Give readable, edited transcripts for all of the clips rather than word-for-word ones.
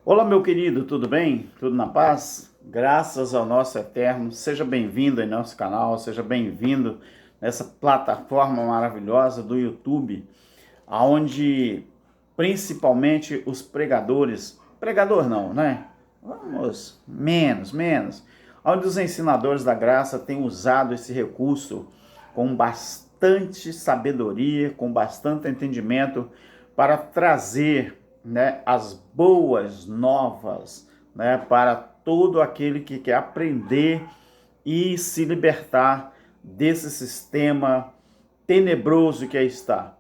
Olá, meu querido, tudo bem? Tudo na paz? Graças ao nosso Eterno. Seja bem-vindo em nosso canal, seja bem-vindo nessa plataforma maravilhosa do YouTube, onde principalmente os pregadores, pregador não, né? Vamos, menos, onde os ensinadores da graça têm usado esse recurso com bastante sabedoria, com bastante entendimento para trazer, né, as boas novas, né, para todo aquele que quer aprender e se libertar desse sistema tenebroso que aí está.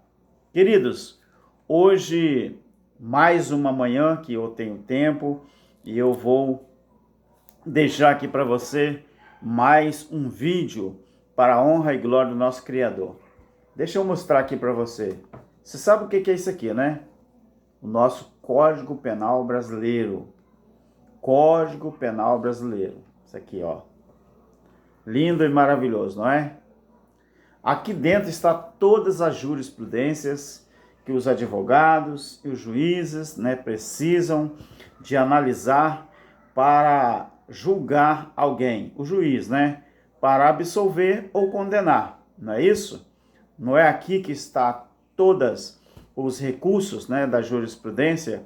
Queridos, hoje mais uma manhã que eu tenho tempo e eu vou deixar aqui para você mais um vídeo para a honra e glória do nosso Criador. Deixa eu mostrar aqui para você. Você sabe o que é isso aqui, né? O nosso Código Penal Brasileiro. Código Penal Brasileiro. Isso aqui, ó. Lindo e maravilhoso, não é? Aqui dentro está todas as jurisprudências que os advogados e os juízes, né, precisam de analisar para julgar alguém. O juiz, né? Para absolver ou condenar. Não é isso? Não é aqui que está todos os recursos, né, da jurisprudência?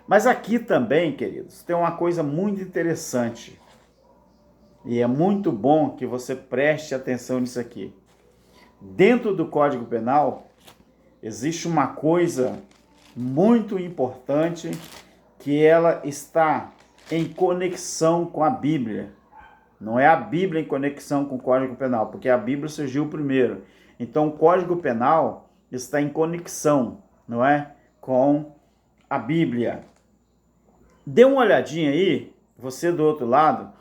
Mas aqui também, queridos, tem uma coisa muito interessante. E é muito bom que você preste atenção nisso aqui. Dentro do Código Penal, existe uma coisa muito importante que ela está em conexão com a Bíblia. Não é a Bíblia em conexão com o Código Penal, porque a Bíblia surgiu primeiro. Então, o Código Penal está em conexão, não é? Com a Bíblia. Dê uma olhadinha aí, você do outro lado.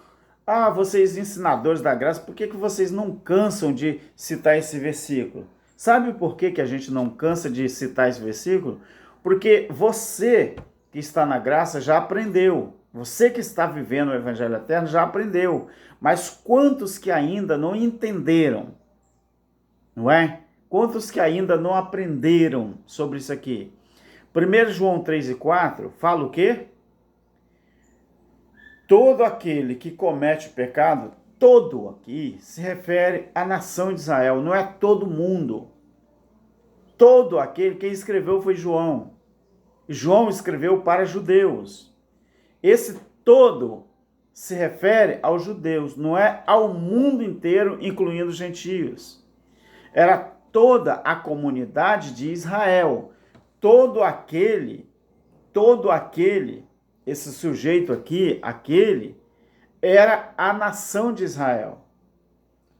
Ah, vocês ensinadores da graça, por que vocês não cansam de citar esse versículo? Sabe por que a gente não cansa de citar esse versículo? Porque você que está na graça já aprendeu. Você que está vivendo o Evangelho Eterno já aprendeu. Mas quantos que ainda não entenderam? Não é? Quantos que ainda não aprenderam sobre isso aqui? 1 João 3 e 4 fala o quê? Todo aquele que comete pecado, todo aqui se refere à nação de Israel, não é todo mundo. Todo aquele, quem escreveu foi João. João escreveu para judeus. Esse todo se refere aos judeus, não é ao mundo inteiro, incluindo os gentios. Era toda a comunidade de Israel. Todo aquele, esse sujeito aqui, aquele, era a nação de Israel.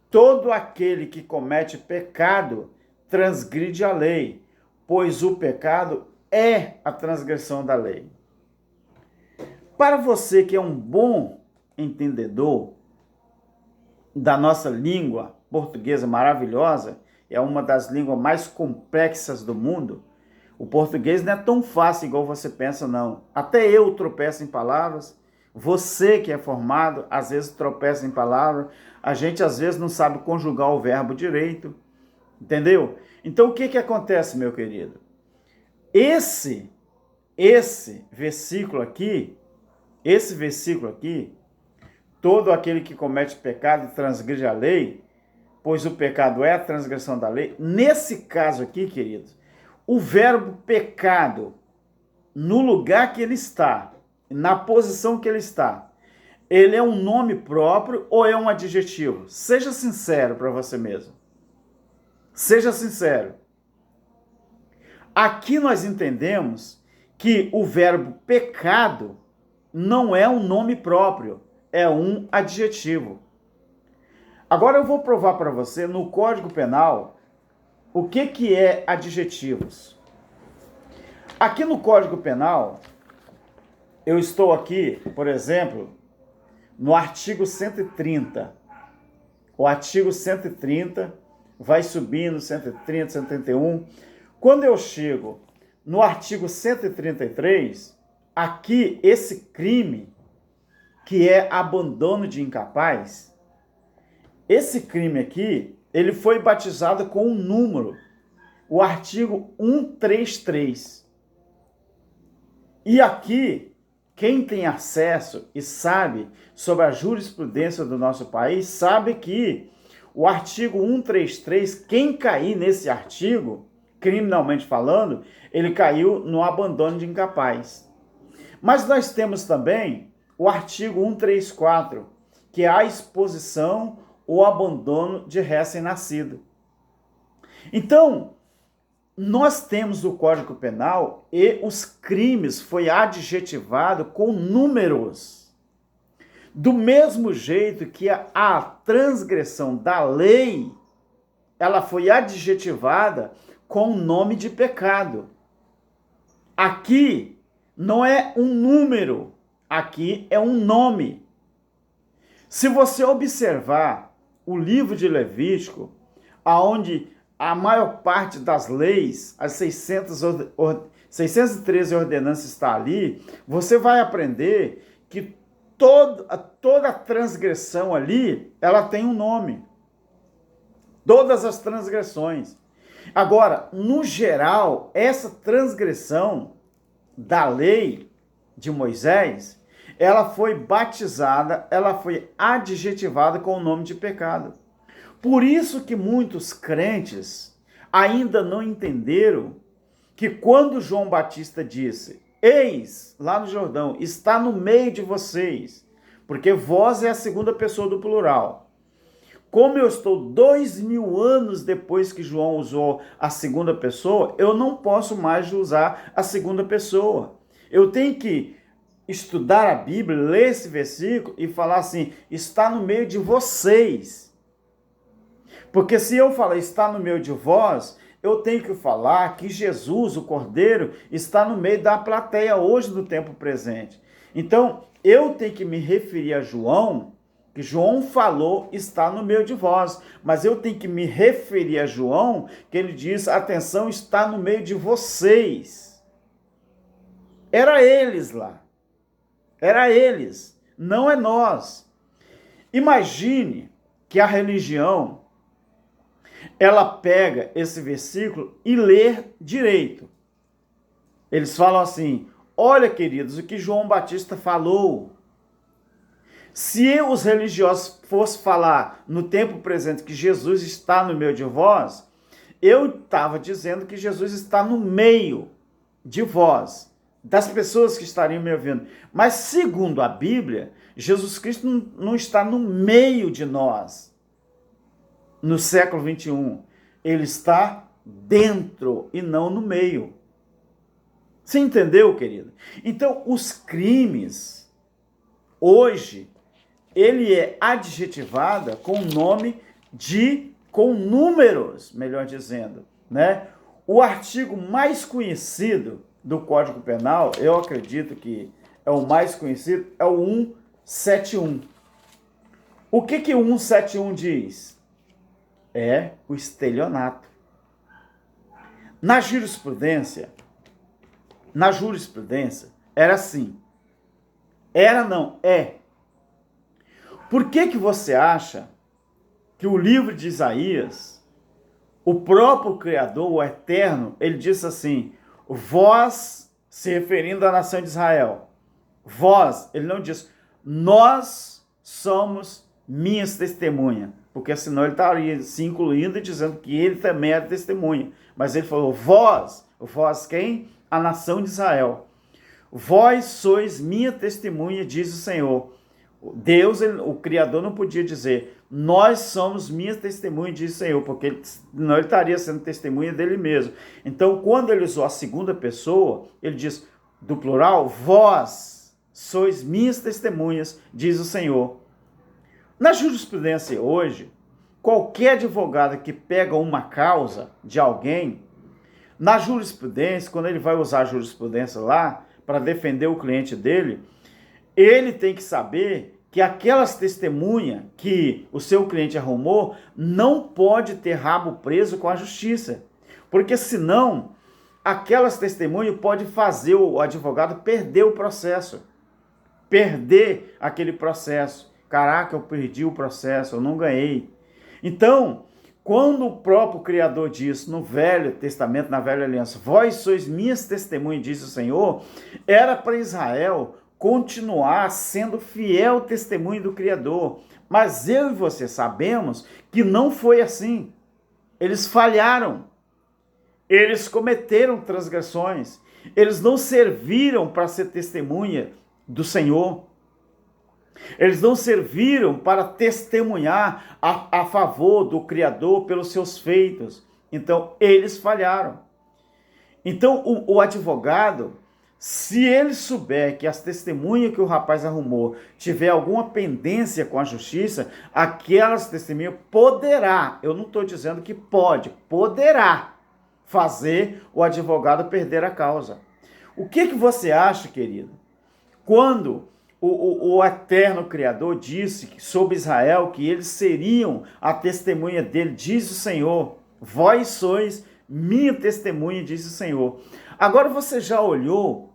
Todo aquele que comete pecado transgride a lei, pois o pecado é a transgressão da lei. Para você que é um bom entendedor da nossa língua portuguesa maravilhosa, é uma das línguas mais complexas do mundo, o português não é tão fácil igual você pensa, não. Até eu tropeço em palavras, você que é formado, às vezes tropeça em palavras, a gente às vezes não sabe conjugar o verbo direito, entendeu? Então o que acontece, meu querido? Esse versículo aqui, todo aquele que comete pecado e transgride a lei, pois o pecado é a transgressão da lei. Nesse caso aqui, queridos, o verbo pecado, no lugar que ele está, na posição que ele está, ele é um nome próprio ou é um adjetivo? Seja sincero para você mesmo. Seja sincero. Aqui nós entendemos que o verbo pecado não é um nome próprio, é um adjetivo. Agora eu vou provar para você no Código Penal o que é adjetivos. Aqui no Código Penal, eu estou aqui, por exemplo, no artigo 130. O artigo 130 vai subindo, 130, 131. Quando eu chego no artigo 133, aqui esse crime, que é abandono de incapaz, esse crime aqui, ele foi batizado com um número, o artigo 133. E aqui quem tem acesso e sabe sobre a jurisprudência do nosso país, sabe que o artigo 133, quem cair nesse artigo, criminalmente falando, ele caiu no abandono de incapaz. Mas nós temos também o artigo 134, que é a exposição ou abandono de recém-nascido. Então, nós temos o Código Penal e os crimes foi adjetivado com números. Do mesmo jeito que a transgressão da lei, ela foi adjetivada com o nome de pecado. Aqui não é um número, aqui é um nome. Se você observar o livro de Levítico, aonde a maior parte das leis, as 613 ordenanças está ali, você vai aprender que toda transgressão ali, ela tem um nome. Todas as transgressões. Agora, no geral, essa transgressão da lei de Moisés, ela foi batizada, ela foi adjetivada com o nome de pecado. Por isso que muitos crentes ainda não entenderam que quando João Batista disse, eis, lá no Jordão, está no meio de vocês, porque vós é a segunda pessoa do plural. Como eu estou 2000 anos depois que João usou a segunda pessoa, eu não posso mais usar a segunda pessoa. Eu tenho que estudar a Bíblia, ler esse versículo e falar assim, está no meio de vocês. Porque se eu falar está no meio de vós, eu tenho que falar que Jesus, o Cordeiro, está no meio da plateia hoje do tempo presente. Então, eu tenho que me referir a João, que João falou está no meio de vós. Mas eu tenho que me referir a João, que ele diz, atenção, está no meio de vocês. Era eles lá. Era eles, não é nós. Imagine que a religião, ela pega esse versículo e lê direito. Eles falam assim, olha queridos, o que João Batista falou. Se os religiosos fossem falar no tempo presente que Jesus está no meio de vós, eu estava dizendo que Jesus está no meio de vós, das pessoas que estariam me ouvindo. Mas segundo a Bíblia, Jesus Cristo não está no meio de nós. No século 21, ele está dentro e não no meio. Você entendeu, querido? Então, os crimes, hoje, ele é adjetivada com nome com números, melhor dizendo, né? O artigo mais conhecido do Código Penal, eu acredito que é o mais conhecido, é o 171. O que o 171 diz? É o estelionato. Na jurisprudência, era assim. Era não, é. Por que você acha que o livro de Isaías, o próprio Criador, o Eterno, ele disse assim, vós, se referindo à nação de Israel, vós, ele não diz, nós somos minhas testemunhas, porque senão ele estaria se incluindo e dizendo que ele também era testemunha. Mas ele falou, vós quem? A nação de Israel. Vós sois minha testemunha, diz o Senhor. Deus, o Criador, não podia dizer, nós somos minhas testemunhas, diz o Senhor, porque senão ele estaria sendo testemunha dele mesmo. Então, quando ele usou a segunda pessoa, ele diz, do plural, vós sois minhas testemunhas, diz o Senhor. Na jurisprudência hoje, qualquer advogado que pega uma causa de alguém, na jurisprudência, quando ele vai usar a jurisprudência lá, para defender o cliente dele, ele tem que saber que aquelas testemunhas que o seu cliente arrumou não pode ter rabo preso com a justiça. Porque senão, aquelas testemunhas podem fazer o advogado perder o processo. Perder aquele processo. Caraca, eu perdi o processo, eu não ganhei. Então, quando o próprio Criador diz no Velho Testamento, na Velha Aliança, vós sois minhas testemunhas, diz o Senhor, era para Israel continuar sendo fiel testemunho do Criador. Mas eu e você sabemos que não foi assim. Eles falharam. Eles cometeram transgressões. Eles não serviram para ser testemunha do Senhor. Eles não serviram para testemunhar a favor do Criador pelos seus feitos. Então, eles falharam. Então, o advogado, se ele souber que as testemunhas que o rapaz arrumou tiver alguma pendência com a justiça, aquelas testemunhas poderá, eu não estou dizendo que pode, poderá fazer o advogado perder a causa. O que você acha, querido, quando o eterno Criador disse sobre Israel que eles seriam a testemunha dele? Diz o Senhor, vós sois minha testemunha, diz o Senhor. Agora você já olhou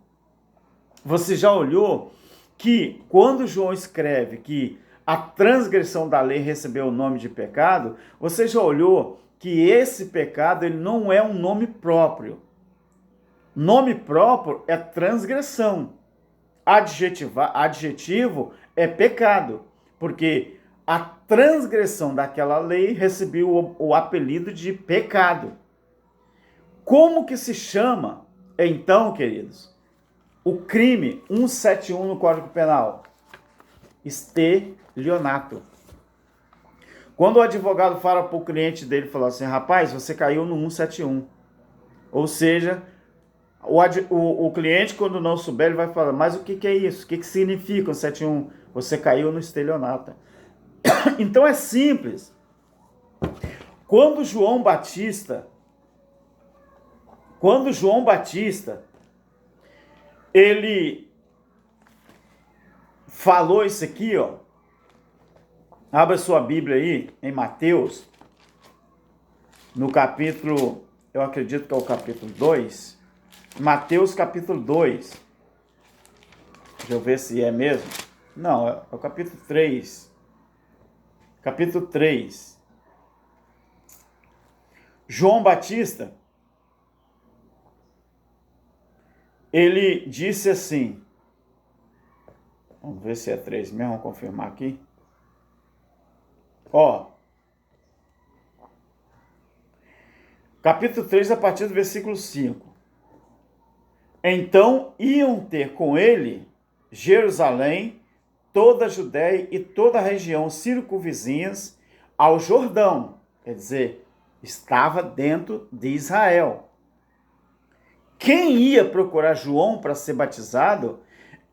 que quando João escreve que a transgressão da lei recebeu o nome de pecado, você já olhou que esse pecado ele não é um nome próprio. Nome próprio é transgressão. Adjetivo é pecado, porque a transgressão daquela lei recebeu o apelido de pecado. Como que se chama, então, queridos, o crime 171 no Código Penal? Estelionato. Quando o advogado fala para o cliente dele, fala assim, rapaz, você caiu no 171. Ou seja, o cliente, quando não souber, ele vai falar, mas o que é isso? O que significa o 171? Você caiu no estelionato. Então é simples. Quando João Batista, ele falou isso aqui, ó. Abra sua Bíblia aí, em Mateus, no capítulo, eu acredito que é o capítulo 2. Mateus capítulo 2. Deixa eu ver se é mesmo. Não, é o capítulo 3. Capítulo 3. João Batista, ele disse assim, vamos ver se é 3 mesmo, vamos confirmar aqui. Ó, capítulo 3, a partir do versículo 5. Então iam ter com ele Jerusalém, toda a Judéia e toda a região circunvizinhas ao Jordão. Quer dizer, estava dentro de Israel. Quem ia procurar João para ser batizado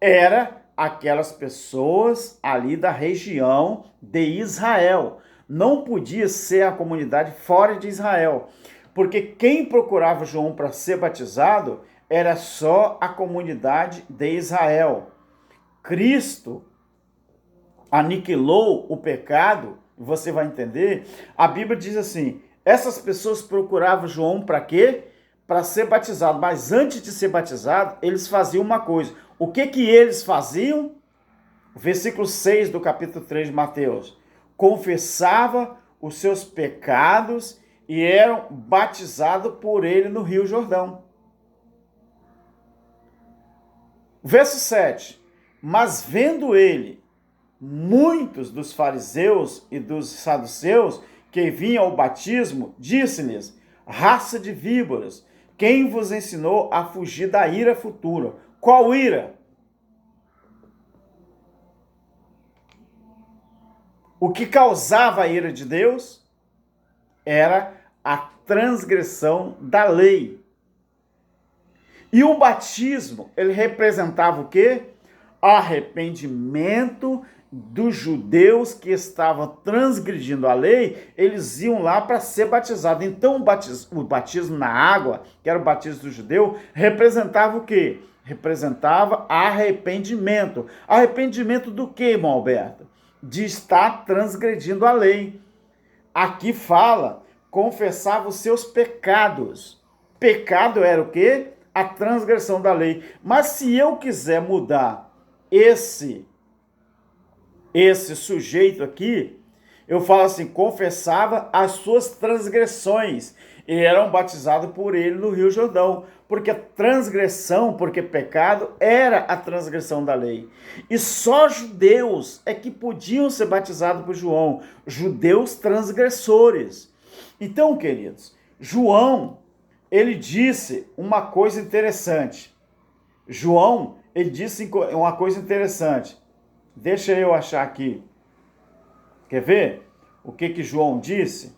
era aquelas pessoas ali da região de Israel. Não podia ser a comunidade fora de Israel, porque quem procurava João para ser batizado era só a comunidade de Israel. Cristo aniquilou o pecado, você vai entender. A Bíblia diz assim, essas pessoas procuravam João para quê? Para ser batizado, mas antes de ser batizado, eles faziam uma coisa. O que eles faziam? Versículo 6 do capítulo 3 de Mateus. Confessava os seus pecados e eram batizados por ele no Rio Jordão. Verso 7. Mas vendo ele muitos dos fariseus e dos saduceus que vinham ao batismo, disse-lhes, raça de víboras, quem vos ensinou a fugir da ira futura? Qual ira? O que causava a ira de Deus era a transgressão da lei. E o batismo, ele representava o quê? Arrependimento dos judeus que estavam transgredindo a lei, eles iam lá para ser batizados. Então o batismo na água, que era o batismo do judeu, representava o quê? Representava arrependimento. Arrependimento do quê, irmão Alberto? De estar transgredindo a lei. Aqui fala, confessava os seus pecados. Pecado era o quê? A transgressão da lei. Mas se eu quiser mudar esse sujeito aqui, Eu falo assim, confessava as suas transgressões e eram batizados por ele no Rio Jordão, porque transgressão, porque pecado era a transgressão da lei. E só judeus é que podiam ser batizados por João, judeus transgressores. Então, queridos, João, ele disse uma coisa interessante. João, ele disse uma coisa interessante. Deixa eu achar aqui. Quer ver o que João disse?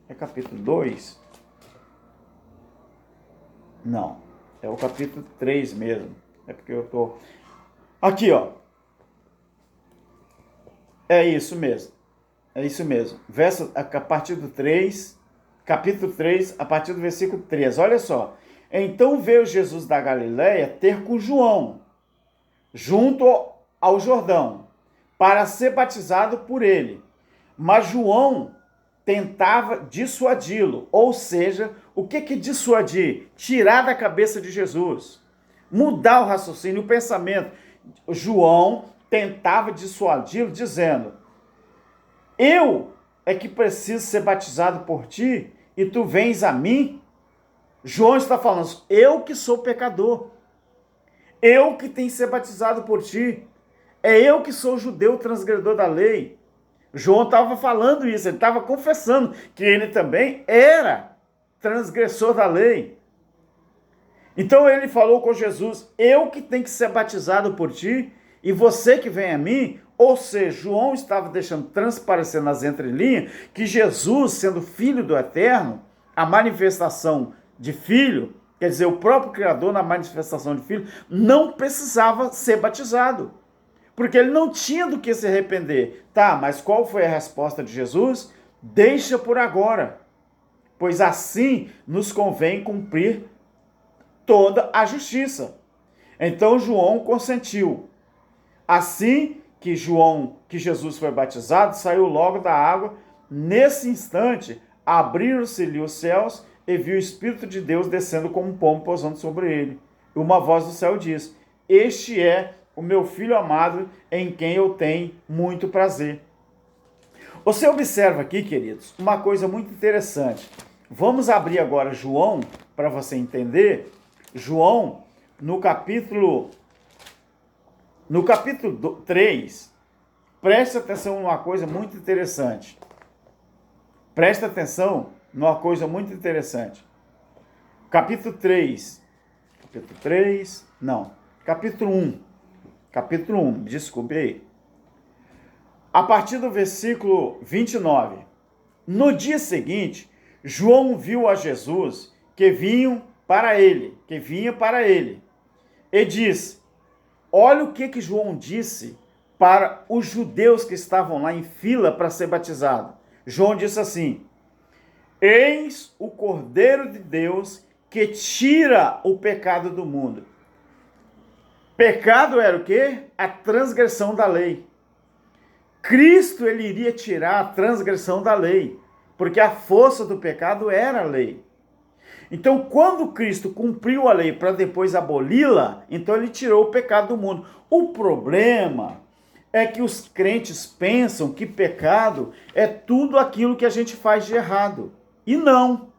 É capítulo 2? Não, é o capítulo 3 mesmo. É porque eu tô... Aqui, ó. É isso mesmo. É isso mesmo. Verso, a partir do 3, capítulo 3, a partir do versículo 3. Olha só. Então veio Jesus da Galileia ter com João, junto ao Jordão, para ser batizado por ele. Mas João tentava dissuadi-lo, ou seja, o que dissuadir? Tirar da cabeça de Jesus, mudar o raciocínio, o pensamento. João tentava dissuadi-lo, dizendo, eu é que preciso ser batizado por ti, e tu vens a mim? João está falando, eu que sou pecador, eu que tenho que ser batizado por ti, é eu que sou judeu transgredor da lei. João estava falando isso, ele estava confessando que ele também era transgressor da lei. Então ele falou com Jesus, eu que tenho que ser batizado por ti, e você que vem a mim. Ou seja, João estava deixando transparecer nas entrelinhas que Jesus, sendo filho do Eterno, a manifestação de filho, quer dizer, o próprio Criador na manifestação de filho, não precisava ser batizado. Porque ele não tinha do que se arrepender. Tá, mas qual foi a resposta de Jesus? Deixa por agora, pois assim nos convém cumprir toda a justiça. Então João consentiu. Assim que Jesus foi batizado, saiu logo da água. Nesse instante, abriram-se-lhe os céus e viu o Espírito de Deus descendo como um pombo pousando sobre ele. E uma voz do céu diz, este é o meu filho amado, em quem eu tenho muito prazer. Você observa aqui, queridos, uma coisa muito interessante. Vamos abrir agora João, para você entender. João, no capítulo 3, preste atenção numa coisa muito interessante. Presta atenção numa coisa muito interessante. Capítulo 1, desculpe aí. A partir do versículo 29. No dia seguinte, João viu a Jesus que vinha para ele, e disse, olha o que João disse para os judeus que estavam lá em fila para ser batizado. João disse assim, eis o Cordeiro de Deus que tira o pecado do mundo. Pecado era o quê? A transgressão da lei. Cristo, ele iria tirar a transgressão da lei, porque a força do pecado era a lei. Então, quando Cristo cumpriu a lei para depois aboli-la, então ele tirou o pecado do mundo. O problema é que os crentes pensam que pecado é tudo aquilo que a gente faz de errado. E não.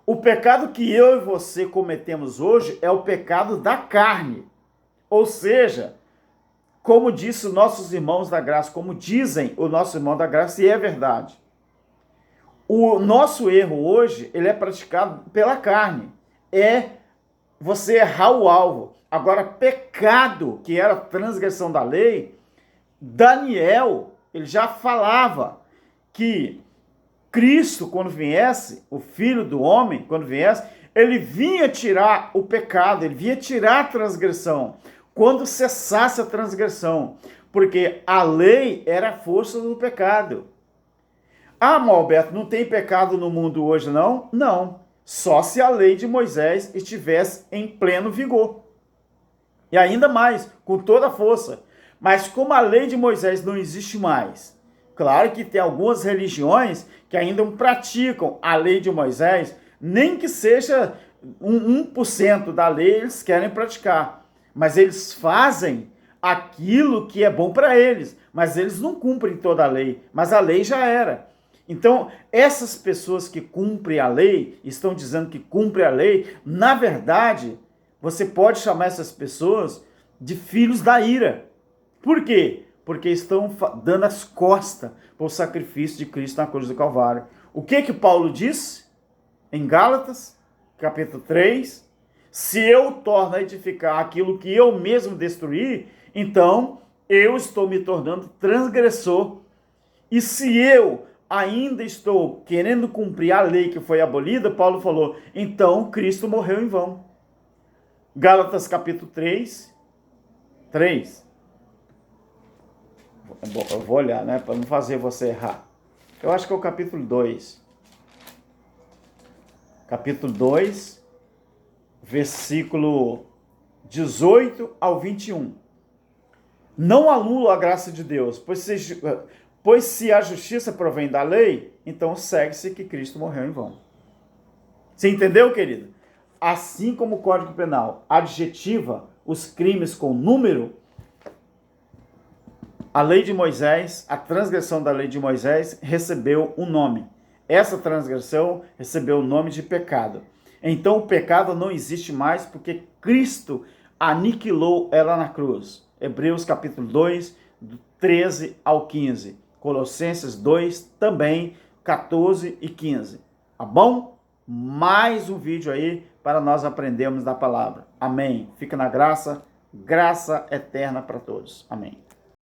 O pecado que eu e você cometemos hoje é o pecado da carne. Ou seja, como disse os nossos irmãos da graça, como dizem o nosso irmão da graça, e é verdade. O nosso erro hoje, ele é praticado pela carne. É você errar o alvo. Agora, pecado, que era transgressão da lei, Daniel, ele já falava que Cristo, quando viesse, o Filho do Homem, quando viesse, ele vinha tirar o pecado, ele vinha tirar a transgressão, quando cessasse a transgressão, porque a lei era a força do pecado. Ah, Alberto, não tem pecado no mundo hoje, não? Não, só se a lei de Moisés estivesse em pleno vigor. E ainda mais, com toda a força. Mas como a lei de Moisés não existe mais, claro que tem algumas religiões que ainda praticam a lei de Moisés, nem que seja 1% da lei eles querem praticar, mas eles fazem aquilo que é bom para eles, mas eles não cumprem toda a lei, mas a lei já era. Então, essas pessoas que cumprem a lei, estão dizendo que cumprem a lei, na verdade, você pode chamar essas pessoas de filhos da ira. Por quê? Porque estão dando as costas para o sacrifício de Cristo na cruz do Calvário. O que Paulo disse em Gálatas, capítulo 3? Se eu torno a edificar aquilo que eu mesmo destruí, então eu estou me tornando transgressor. E se eu ainda estou querendo cumprir a lei que foi abolida, Paulo falou, então Cristo morreu em vão. Gálatas capítulo 3. Eu vou olhar, né, para não fazer você errar. Eu acho que é o capítulo 2. Capítulo 2, versículo 18 ao 21. Não anulo a graça de Deus, pois se a justiça provém da lei, então segue-se que Cristo morreu em vão. Você entendeu, querido? Assim como o Código Penal adjetiva os crimes com número, a lei de Moisés, a transgressão da lei de Moisés recebeu um nome. Essa transgressão recebeu o nome de pecado. Então o pecado não existe mais porque Cristo aniquilou ela na cruz. Hebreus capítulo 2, do 13 ao 15. Colossenses 2, também 14 e 15. Tá bom? Mais um vídeo aí para nós aprendermos da palavra. Amém. Fica na graça, graça eterna para todos. Amém.